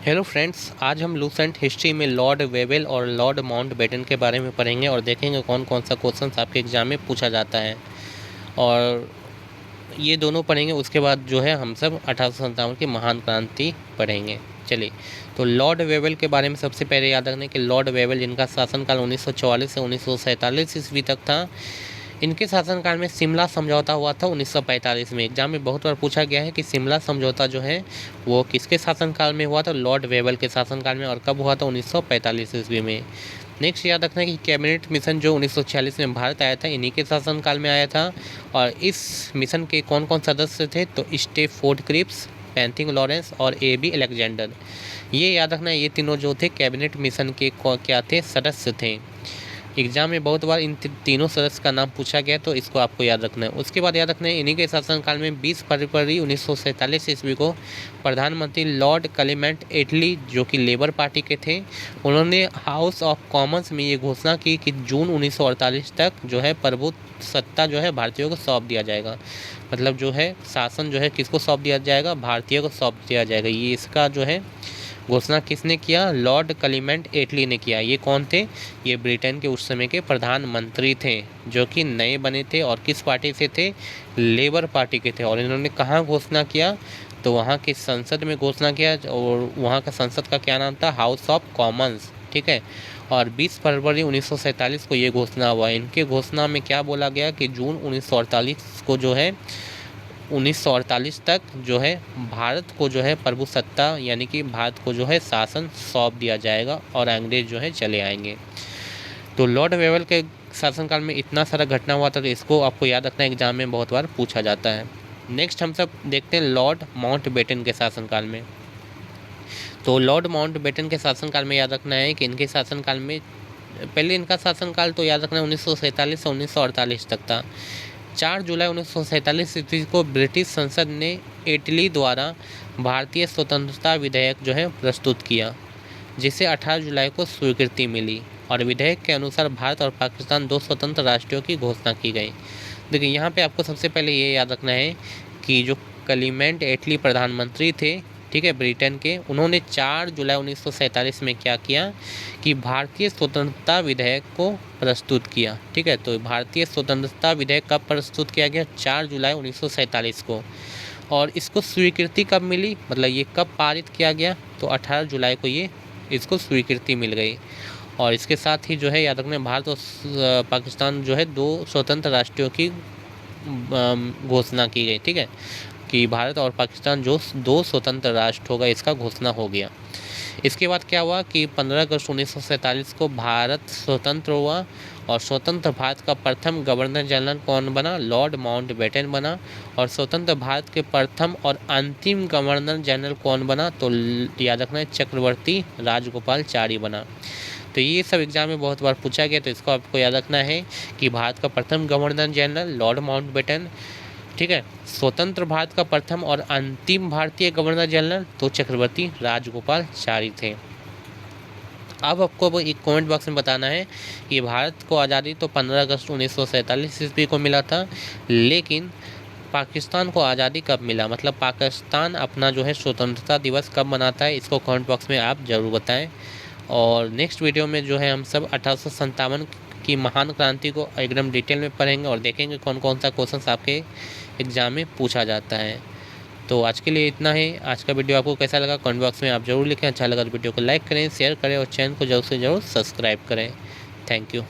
Hello friends, आज हम Lucent history में लॉर्ड वेवेल और लॉर्ड माउंटबेटन के बारे में पढ़ेंगे और देखेंगे कौन कौन सा क्वेश्चन आपके एग्जाम में पूछा जाता है। और ये दोनों पढ़ेंगे, उसके बाद जो है हम सब 1857 की महान क्रांति पढ़ेंगे। चलिए, तो लॉर्ड वेवेल के बारे में सबसे पहले याद रखना कि लॉर्ड वेवेल जिनका शासनकाल 1944 से 1947 ईस्वी तक था। इनके शासनकाल में शिमला समझौता हुआ था 1945 में। एग्जाम में बहुत बार पूछा गया है कि शिमला समझौता जो है वो किसके शासनकाल में हुआ था? लॉर्ड वेवेल के शासनकाल में। और कब हुआ था? 1945 ईस्वी में। नेक्स्ट याद रखना कि कैबिनेट मिशन जो 1946 में भारत आया था, इन्हीं के शासनकाल में आया था। और इस मिशन के कौन कौन सदस्य थे? तो स्टेफोर्ड क्रिप्स, पैंथिंग लॉरेंस और ए.बी. अलेक्जेंडर। ये याद रखना, ये तीनों जो थे कैबिनेट मिशन के क्या थे? सदस्य थे। एग्जाम में बहुत बार इन तीनों सदस्य का नाम पूछा गया, तो इसको आपको याद रखना है। उसके बाद याद रखना है इन्हीं के शासनकाल में 20 फरवरी 1947 ईस्वी को प्रधानमंत्री लॉर्ड क्लेमेंट एटली, जो कि लेबर पार्टी के थे, उन्होंने हाउस ऑफ कॉमन्स में ये घोषणा की कि जून 1948 तक जो है प्रभुत्व सत्ता जो है भारतीयों को सौंप दिया जाएगा। मतलब जो है शासन जो है किसको सौंप दिया जाएगा? भारतीयों को सौंप दिया जाएगा। ये इसका जो है घोषणा किसने किया? लॉर्ड क्लेमेंट एटली ने किया। ये कौन थे? ये ब्रिटेन के उस समय के प्रधानमंत्री थे, जो कि नए बने थे और किस पार्टी से थे? लेबर पार्टी के थे। और इन्होंने कहाँ घोषणा किया? तो वहाँ की संसद में घोषणा किया, और वहाँ का संसद का क्या नाम था? House of Commons. ठीक है। और 20 फरवरी 1947 को ये घोषणा हुआ। इनके घोषणा में क्या बोला गया कि जून 1948 को जो है 1948 तक जो है भारत को जो है प्रभुसत्ता, यानी कि भारत को जो है शासन सौंप दिया जाएगा और अंग्रेज जो है चले आएंगे। तो लॉर्ड वेवेल के शासनकाल में इतना सारा घटना हुआ था, तो इसको आपको याद रखना, एग्जाम में बहुत बार पूछा जाता है। नेक्स्ट हम सब देखते हैं लॉर्ड माउंटबेटन के शासनकाल में। तो लॉर्ड माउंटबेटन के शासनकाल में याद रखना है कि इनके शासनकाल में पहले इनका शासनकाल तो याद रखना 1947 से 1948 तक था। 4 जुलाई 1947 ईस्वी को ब्रिटिश संसद ने इटली द्वारा भारतीय स्वतंत्रता विधेयक जो है प्रस्तुत किया, जिसे 18 जुलाई को स्वीकृति मिली। और विधेयक के अनुसार भारत और पाकिस्तान दो स्वतंत्र राष्ट्रों की घोषणा की गई। देखिए, यहाँ पे आपको सबसे पहले ये याद रखना है कि जो क्लेमेंट एटली प्रधानमंत्री थे, ठीक है, ब्रिटेन के, उन्होंने 4 जुलाई 1947 में क्या किया कि भारतीय स्वतंत्रता विधेयक को प्रस्तुत किया। ठीक है, तो भारतीय स्वतंत्रता विधेयक कब प्रस्तुत किया गया? 4 जुलाई 1947 को। और इसको स्वीकृति कब मिली? मतलब ये कब पारित किया गया? तो 18 जुलाई को ये इसको स्वीकृति मिल गई। और इसके साथ ही जो है याद रखना, भारत और पाकिस्तान जो है दो स्वतंत्र राष्ट्रों की घोषणा की गई। ठीक है, कि भारत और पाकिस्तान जो दो स्वतंत्र राष्ट्र होगा, इसका घोषणा हो गया। इसके बाद क्या हुआ कि 15 अगस्त 1947 को भारत स्वतंत्र हुआ। और स्वतंत्र भारत का प्रथम गवर्नर जनरल कौन बना? लॉर्ड माउंटबेटन बना। और स्वतंत्र भारत के प्रथम और अंतिम गवर्नर जनरल कौन बना? तो याद रखना है चक्रवर्ती राजगोपालाचारी बना। तो ये सब एग्जाम में बहुत बार पूछा गया, तो इसको आपको याद रखना है कि भारत का प्रथम गवर्नर जनरल लॉर्ड माउंटबेटन, ठीक है, स्वतंत्र भारत का प्रथम और अंतिम भारतीय गवर्नर जनरल तो चक्रवर्ती राजगोपालाचारी थे। अब आपको एक कमेंट बॉक्स में बताना है कि भारत को आज़ादी तो 15 अगस्त 1947 ईस्वी को मिला था, लेकिन पाकिस्तान को आज़ादी कब मिला? मतलब पाकिस्तान अपना जो है स्वतंत्रता दिवस कब मनाता है? इसको कमेंट बॉक्स में आप ज़रूर बताएं। और नेक्स्ट वीडियो में जो है हम सब 1857 की महान क्रांति को एकदम डिटेल में पढ़ेंगे और देखेंगे कौन कौन सा क्वेश्चन आपके एग्जाम में पूछा जाता है। तो आज के लिए इतना ही। आज का वीडियो आपको कैसा लगा कमेंट बॉक्स में आप जरूर लिखें। अच्छा लगा तो वीडियो को लाइक करें, शेयर करें और चैनल को जरूर से जरूर सब्सक्राइब करें। Thank you.